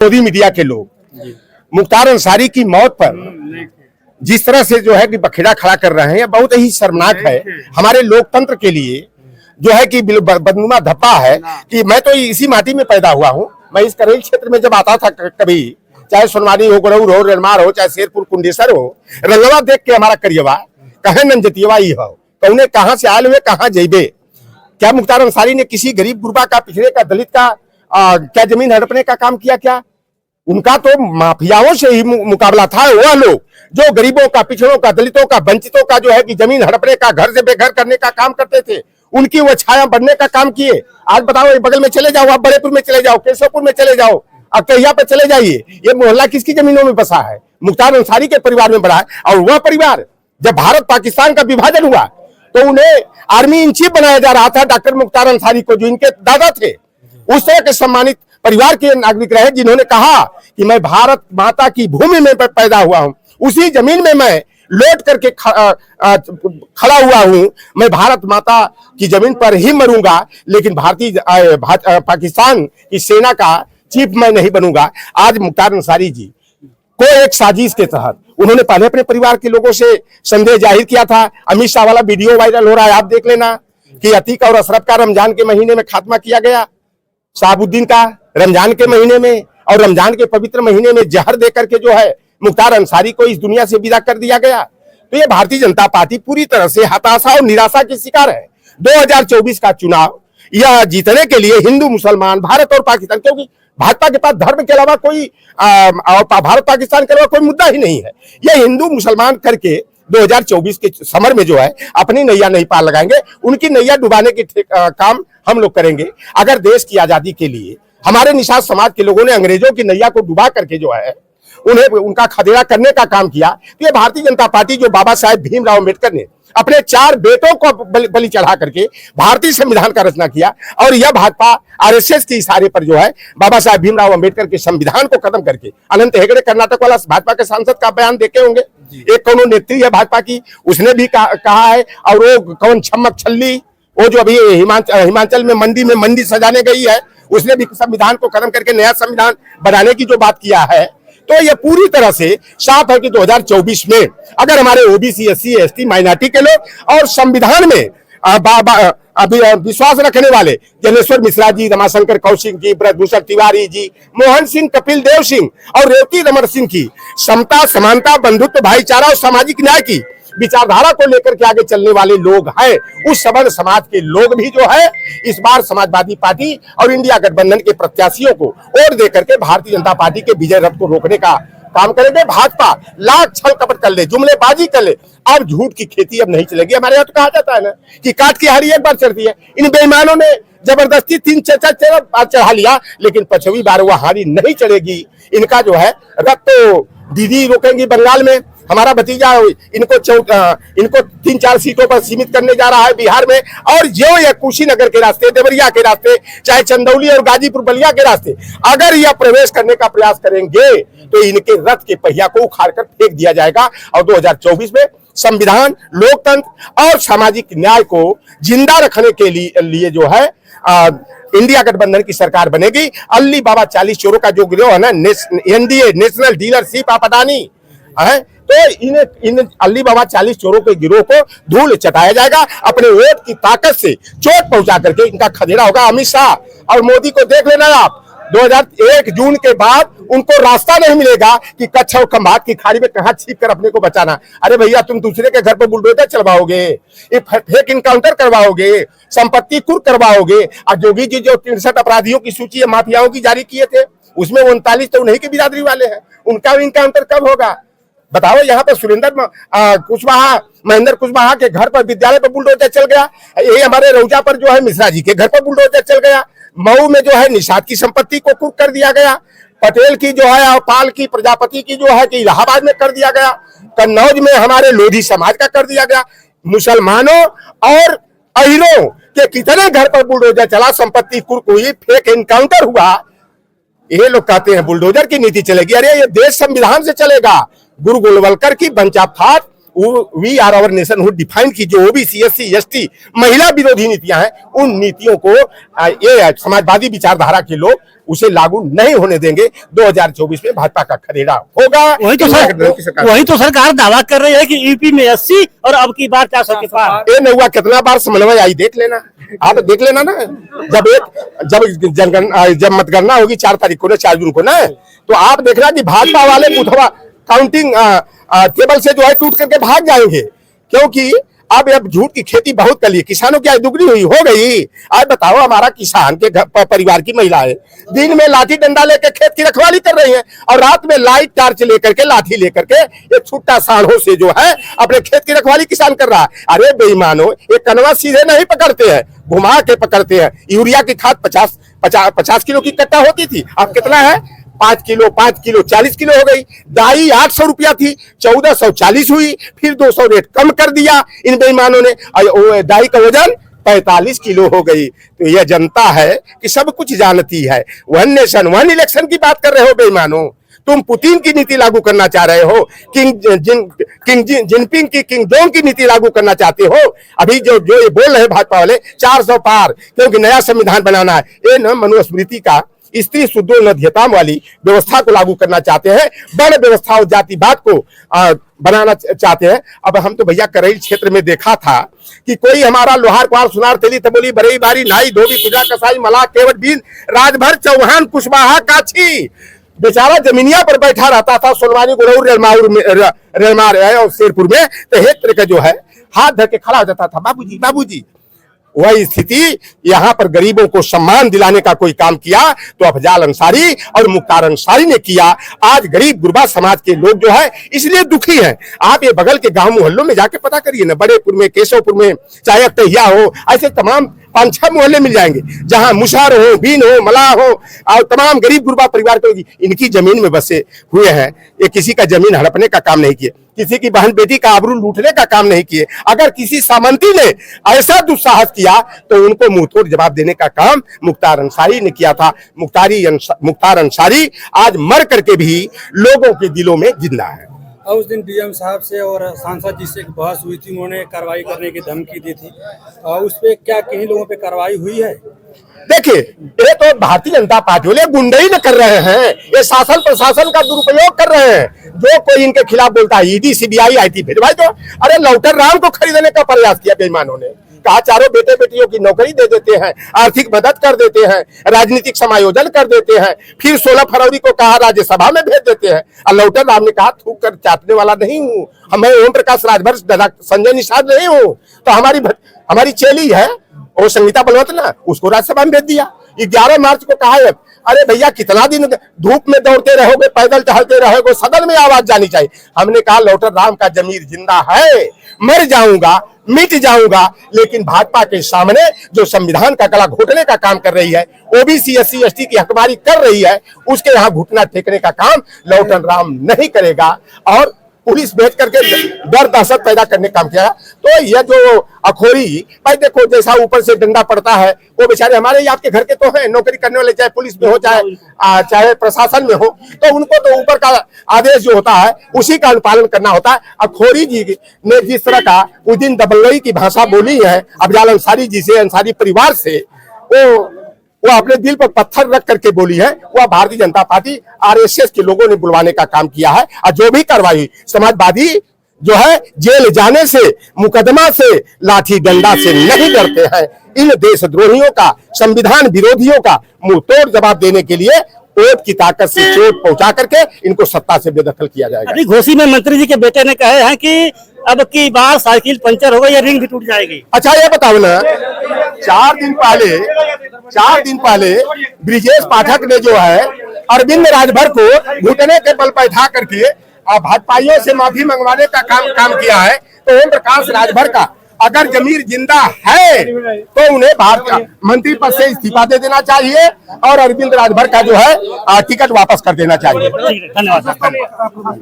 Modi media के लोग मुख्तार अंसारी की मौत पर जिस तरह से जो है कि बखेड़ा खड़ा कर रहे हैं, बहुत ही शर्मनाक है हमारे लोकतंत्र के लिए। जो है कि बदनुमा धब्बा है कि मैं तो इसी माटी में पैदा हुआ हूं। मैं इस करेल क्षेत्र में जब आता था कभी, चाहे सोनवानी हो, गरौर हो, रेलमार हो, चाहे शेरपुर कुंडेसर हो, रंगवा देख के हमारा करियवा कहे नंजतियवा ही हो, कौने कहां से आयल हुए कहां जेबे। क्या मुख्तार अंसारी ने किसी गरीब गुरबा का, पिछड़े का, दलित का क्या जमीन हड़पने का काम किया? क्या उनका तो माफियाओं से ही मुकाबला था। वह लोग जो गरीबों का, पिछड़ों का, दलितों का, वंचितों का जो है कि जमीन हड़पने का, घर से बेघर करने का काम करते थे, उनकी वो छाया बनने का काम किए। आज बताओ, बगल में चले जाओ, आप बड़ेपुर में चले जाओ, केशवपुर में चले जाओ, अब कहिया पे चले जाइए, ये मोहल्ला किसकी जमीनों में बसा है? मुख्तार अंसारी के परिवार में बड़ा है। और वह परिवार जब भारत पाकिस्तान का विभाजन हुआ तो उन्हें आर्मी इन चीफ बनाया जा रहा था, डॉक्टर मुख्तार अंसारी को, जो इनके दादा थे। उस तरह के सम्मानित परिवार के नागरिक रहे जिन्होंने कहा कि मैं भारत माता की भूमि में पैदा हुआ हूं, उसी जमीन में मैं लौट करके खड़ा हुआ हूं, मैं भारत माता की जमीन पर ही मरूंगा, लेकिन पाकिस्तान की सेना का चीफ मैं नहीं बनूंगा। आज मुख्तार अंसारी जी को एक साजिश के तहत उन्होंने पहले अपने परिवार के लोगों से संदेह जाहिर किया था। अमित शाह वाला वीडियो वायरल हो रहा है, आप देख लेना, कि अतीक और अशरफ का रमजान के महीने में खात्मा किया गया, शहाबुद्दीन का रमजान के महीने में, और रमजान के पवित्र महीने में जहर देकर के जो है मुख्तार अंसारी को इस दुनिया से विदा कर दिया गया। तो ये भारतीय जनता पार्टी पूरी तरह से हताशा और निराशा की शिकार है। 2024 का चुनाव यह जीतने के लिए हिंदू मुसलमान, भारत और पाकिस्तान, क्योंकि भाजपा के पास धर्म के अलावा कोई भारत पाकिस्तान के अलावा कोई मुद्दा ही नहीं है। यह हिंदू मुसलमान करके 2024 के समर में जो है अपनी नैया नहीं पार लगाएंगे, उनकी नैया डुबाने के काम हम लोग करेंगे। अगर देश की आजादी के लिए हमारे निषाद समाज के लोगों ने अंग्रेजों की नैया को डुबा करके जो है उन्हें उनका खदेड़ा करने का काम किया, तो ये भारतीय जनता पार्टी, जो बाबा साहेब भीमराव अम्बेडकर ने अपने 4 बेटों को बलि चढ़ा करके भारतीय संविधान का रचना किया, और यह भाजपा आरएसएस के इशारे पर जो है बाबा साहेब भीमराव अम्बेडकर के संविधान को खत्म करके, अनंत हेगड़े कर्नाटक वाला भाजपा के सांसद का बयान देखे होंगे, एक कौन नेत्री है भाजपा की, उसने भी कहा है। और वो कौन छम्मक छल्ली, वो जो अभी हिमाचल में मंडी सजाने गई है, उसने भी संविधान को खत्म करके नया संविधान बनाने की जो बात किया है। तो ये पूरी तरह से साफ है कि 2024 में अगर हमारे ओबीसी, एससी, एसटी, माइनॉरिटी के लोग और संविधान में विश्वास रखने वाले जनेश्वर मिश्रा जी, रमाशंकर कौशिक जी, ब्रजभूषण तिवारी जी, मोहन सिंह, कपिल देव सिंह और रेवती रमन सिंह की समता, समानता, बंधुत्व, भाईचारा और सामाजिक न्याय की विचारधारा को लेकर के आगे चलने वाले लोग हैं, उस सवर्ण समाज के लोग भी जो है इस बार समाजवादी पार्टी और इंडिया गठबंधन के प्रत्याशियों को वोट देकर के भारतीय जनता पार्टी के विजय रथ को रोकने का काम करेंगे। भाजपा लाख छल कपट कर ले, जुमलेबाजी कर ले, अब झूठ की खेती अब नहीं चलेगी। हमारे यहाँ तो कहा जाता है ना कि काट की हारी एक बार चढ़ती है। इन बेईमानों ने जबरदस्ती 3-4 बार चढ़ा लिया, लेकिन 5वीं बार वह हारी नहीं चढ़ेगी। इनका जो है रथ तो दीदी रोकेंगी बंगाल में, हमारा भतीजा इनको 3-4 सीटों पर सीमित करने जा रहा है बिहार में, और जो ये कुशीनगर के रास्ते, देवरिया के रास्ते, चाहे चंदौली और गाजीपुर बलिया के रास्ते अगर यह प्रवेश करने का प्रयास करेंगे तो इनके रथ के पहिया को उखाड़ कर फेंक दिया जाएगा। और 2024 में संविधान, लोकतंत्र और सामाजिक न्याय को जिंदा रखने के लिए जो है इंडिया गठबंधन की सरकार बनेगी। अली बाबा 40 चोरों का जो गिरोह है ना, NDA, national dealership of Adani है, तो इन अली बाबा 40 चोरों के गिरोह को धूल चटाया जाएगा। अपने वोट की ताकत से चोट पहुंचा करके इनका खदेड़ा होगा। अमित शाह और मोदी को देख लेना आप, 2001 जून के बाद उनको रास्ता नहीं मिलेगा कि कच्छ और खंभात की खाड़ी में कहां छिप कर अपने को बचाना। अरे भैया, तुम दूसरे के घर पर बुलडोजर चलवाओगे, फेक इनकाउंटर करवाओगे, संपत्ति कुर्क करवाओगे। और जोगी जी जो 63 अपराधियों की सूची माफियाओं की जारी किए थे, उसमें 39 तो उन्हीं की बिरादरी वाले हैं। उनका भी इनकाउंटर कब होगा बताओ? यहाँ पर सुरेंद्र कुशवाहा, महेंद्र कुशवाहा के घर पर, विद्यालय पर बुलडोजर चल गया। यही हमारे रौजा पर जो है मिश्रा जी के घर पर बुलडोजर चल गया। मऊ में जो है निषाद की संपत्ति को कुर्क कर दिया गया। पटेल की जो है, पाल की, प्रजापति की जो है कि इलाहाबाद में कर दिया गया। कन्नौज में हमारे लोधी समाज का कर दिया गया। मुसलमानों और अहिरों के कितने घर पर बुलडोजर चला, संपत्ति कुर्क हुई, फेक एनकाउंटर हुआ। ये लोग कहते हैं बुलडोजर की नीति चलेगी। अरे ये देश संविधान से चलेगा। गुरु गोलवलकर की bunch of thoughts we or our nationhood defined की जो ओबीसी एससी एसटी महिला विरोधी नीतियां हैं, उन नीतियों को ये समाजवादी विचारधारा के लोग उसे लागू नहीं होने देंगे। 2024 में भाजपा का खदेड़ा होगा। वही तो सरकार दावा कर रही है कि यूपी में 80 और अब की बार 400 के पार। ये नहीं हुआ, कितना बार समन्वय आई देख लेना, आप देख लेना ना। जब मतगणना होगी 4 तारीख को ना, 4 जून को ना, तो आप देखना कि भाजपा वाले बुधवा काउंटिंग टेबल से जो है टूट करके भाग जाएंगे, क्योंकि अब झूठ की खेती बहुत कर ली, किसानों की आय दुगनी हुई हो गई। आज बताओ, हमारा किसान के परिवार की महिलाएं दिन में लाठी डंडा लेकर खेत की रखवाली कर रही हैं और रात में लाइट टार्च लेकर के, लाठी लेकर के एक छुट्टा साढ़ों से जो है अपने खेत की रखवाली किसान कर रहा है। अरे बेईमानो, एक कनवा सीधे नहीं पकड़ते हैं, घुमा के पकड़ते हैं। यूरिया की खाद 50 किलो की कट्टा होती थी, अब कितना है? 5 किलो 40 किलो हो गई। दाई 800 रुपया थी, 1440 हुई, फिर 200 रेट कम कर दिया इन बेईमानों ने। दाई का वजन 45 किलो हो गई। तो यह जनता है कि सब कुछ जानती है। वन नेशन वन इलेक्शन की बात कर रहे हो बेईमानों। तुम पुतिन की नीति लागू करना चाह रहे हो, किंग जिनपिंग की, किंग जोंग की नीति लागू करना चाहते हो। अभी जो ये बोल रहे भाजपा वाले 400 पार, क्योंकि नया संविधान बनाना है। ये न मनुस्मृति का स्त्री शुद्धोन्नत्यताम वाली व्यवस्था को लागू करना चाहते हैं, वर्ण व्यवस्था और जातिवाद को बनाना चाहते हैं। अब हम तो भैया करैल क्षेत्र में देखा था कि कोई हमारा लोहार कुमार सुनार तेली तबोली बरई बारी नाई धोबी कुजा कसाई मला केवट बीन राजभर चौहान कुशवाहा काछी बेचारा जमीनिया पर बैठा रहता था। सोलवानी गुरौर रेलमार और शेरपुर में तो एक तरह का जो है हाथ धर के खड़ा हो जाता था, बाबूजी बाबूजी। वही स्थिति यहाँ पर गरीबों को सम्मान दिलाने का कोई काम किया तो अफजाल अंसारी और मुख्तार अंसारी ने किया। आज गरीब गुरबा समाज के लोग जो है इसलिए दुखी हैं। आप ये बगल के गांव मोहल्लों में जाके पता करिए ना, बड़ेपुर में, केशवपुर में, चाहे अटहिया हो, ऐसे तमाम 5-6 मोहल्ले मिल जाएंगे जहां मुशार हो, बीन हो, मलाह हो और तमाम गरीब गुरबा परिवार को इनकी जमीन में बसे हुए हैं। ये किसी का जमीन हड़पने का काम नहीं किए, किसी की बहन बेटी का आबरू लूटने का काम नहीं किए। अगर किसी सामंती ने ऐसा दुस्साहस किया तो उनको मुंहतोड़ जवाब देने का काम मुख्तार अंसारी ने किया था। मुख्तार अंसारी आज मर करके भी लोगों के दिलों में जिंदा है। और उस दिन डीएम साहब से और सांसद जी से एक बहस हुई थी, उन्होंने कार्रवाई करने की धमकी दी थी, और उस पे क्या किन्हीं लोगों पे कार्रवाई हुई है? देखिए, ये तो भारतीय जनता पार्टी वाले गुंडई न कर रहे हैं, ये शासन प्रशासन का दुरुपयोग कर रहे हैं। जो कोई इनके खिलाफ बोलता है ईडी सीबीआई आईटी भिजवाई दो। अरे लौटर राम को खरीदने का प्रयास किया बेईमानों ने, कहा चारों बेटे बेटियों की नौकरी दे देते हैं, आर्थिक मदद कर देते हैं, राजनीतिक समायोजन कर देते हैं, फिर 16 फरवरी को कहा राज्यसभा में भेज देते हैं। और लौटर राम ने कहा थूक कर चाटने वाला नहीं हूँ, मैं ओम प्रकाश राजभर संजय निषाद नहीं हूँ। तो हमारी चेली है वो संगीता बलवंत ना, उसको राज्यसभा में भेज दिया। 11 मार्च को कहा है, अरे भैया कितना दिन धूप में दौड़ते रहोगे, पैदल टहलते रहोगे, सदन में आवाज जानी चाहिए। हमने कहा लौटर राम का जमीर जिंदा है, मर जाऊंगा, मिट जाऊंगा, लेकिन भाजपा के सामने जो संविधान का गला घोटने का काम कर रही है, ओबीसी एससी एसटी की हकमारी कर रही है, उसके यहाँ घुटना टेकने का काम लौटर राम नहीं करेगा। और पुलिस भेज करके डर दहशत पैदा करने का काम किया। तो यह जो अखोरी भाई देखो, जैसा ऊपर से डंडा पड़ता है, वो बेचारे हमारे आपके घर के तो हैं, नौकरी करने वाले, चाहे पुलिस में हो चाहे प्रशासन में हो, तो उनको तो ऊपर का आदेश जो होता है उसी का अनुपालन करना होता है। अखोरी जी ने जिस तरह का उस दिन दबंगई की भाषा बोली है अफजाल अंसारी जी से, अंसारी परिवार से, वो अपने दिल पर पत्थर रख करके बोली है। वह भारतीय जनता पार्टी आरएसएस के लोगों ने बुलवाने का काम किया है। और जो भी कार्रवाई समाजवादी जो है जेल जाने से, मुकदमा से, लाठी डंडा से नहीं डरते हैं। इन देशद्रोहियों का, संविधान विरोधियों का मुंह तोड़ जवाब देने के लिए वोट की ताकत से चोट पहुंचा करके इनको सत्ता से बेदखल किया जाएगा। अभी घोसी में मंत्री जी के बेटे ने कहे हैं कि अब की बार साइकिल पंचर हो गई या रिंग भी टूट जाएगी। अच्छा ये बताओ ना, 4 दिन पहले ब्रिजेश पाठक ने जो है अरविंद राजभर को घुटने के बल बैठा करके भाजपाइयों से माफी मंगवाने का काम किया है। तो ओम प्रकाश राजभर का अगर जमीर जिंदा है तो उन्हें भारतीय मंत्री पद से इस्तीफा दे देना चाहिए और अरविंद राजभर का जो है टिकट वापस कर देना चाहिए। धन्यवाद।